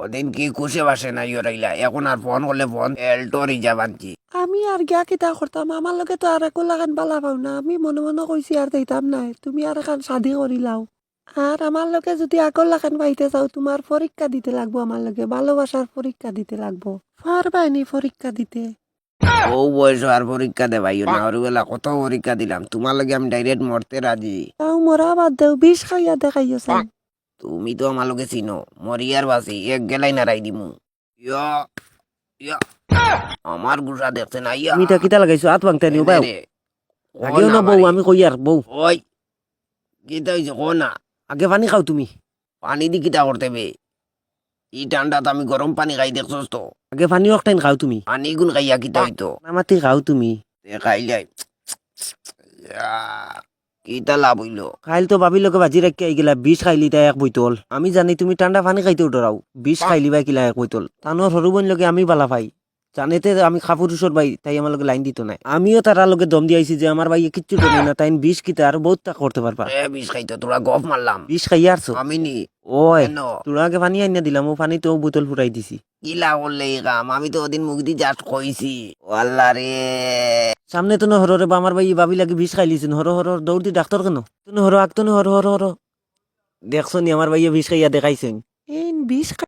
ওদিন কি খুশি বাসে না ইয়রাইলা এখন আর ফোন করলে ফোন এল্টো রিজার্ভ আনছি। আমি আর গিয়া কিতা করতাম, আমার লগে তো আর একো লাগান বালা পাও না। আমি মনে মনে কইছি আর দিতাম নাই, তুমি আর এখন শাদি করিলাও। আর আমার লগে যদি আগর লাগান পাইতে চাও, তোমার পরীক্ষা দিতে লাগবো, আমার লগে ভালোবাসার পরীক্ষা দিতে লাগবো। পারবাইনি পরীক্ষা দিতে? ও বয়স আর পরীক্ষা দেবাইও না, ওরবেলা কত পরীক্ষা দিলাম, তোমার লাগে আমি ডাইরেক্ট মরতে রাজি। তাও মরা বাদ দেও, বিষ খাইয়া দেখাইয়াছে। তুমি তো আমার লগে চিনো, মরিয়ার বাসি এক গেলাই নারাই দিমু। ইয়া ইয়া আমার গুসা দেখছে না ইয়া। তুমি তা কিতা লাগাইছো হাত ভাঙতে নিও বাউ। রে, ও আগেও না না বউ, মারি। আমি কই আর বউ। ওই কিতা হইছে কো না। আগে পানি খাও তুমি। পানি দি কিতা করতে বে? ই ঠান্ডাত আমি গরম পানি খাই দেখছস তো। আগে পানি অকটাইন খাও তুমি। পানি গুণ খাইয়া কিতা হইতো? নামাতি খাও তুমি। খাইলাই কিতা লাভ হইলো? খাইল তো ভাবি লোকে বাজি রাখি আই গেলা, বিষ খাইলি তাই এক বইতল। আমি জানি তুমি ঠান্ডা পানি খাইতে উঠরাও, বিষ খাইলি বাই কিলা এক বইতল। তানোর সরু বোন লগে আমি বালা পাই, জানেতে আমি খাপুরুষর ভাই, তাই আমার লগে লাইন দিত নাই। আমিও তারা লগে দম দিয়েছি যে আমার ভাই কিচ্ছু করে না, তাই বিষ কিতা আর বহুত তা করতে পারবা। এ বিষ খাইতো তোরা গপ মারলাম। বিষ খাইয়া আরছো আমি নি ওই কেন? তোরা আগে পানি আইনা দিলাম, ও পানি তো বোতল ফুরাই দিছি। কিলা করলে এই কাম? আমি তো ওদিন মুখ দি জাস্ট কইছি। ও আল্লাহ রে। সামনে তো নহরে বা আমার ভাই ভাবি লাগে বিষ খাইলিছেন, হর হর হর দৌড় দি ডাক্তার কেন তুমি হর আগ তো হর হর হর দেখছো নি আমার ভাইয়া বিষ খাইয়া দেখাইছেন। এই বিষ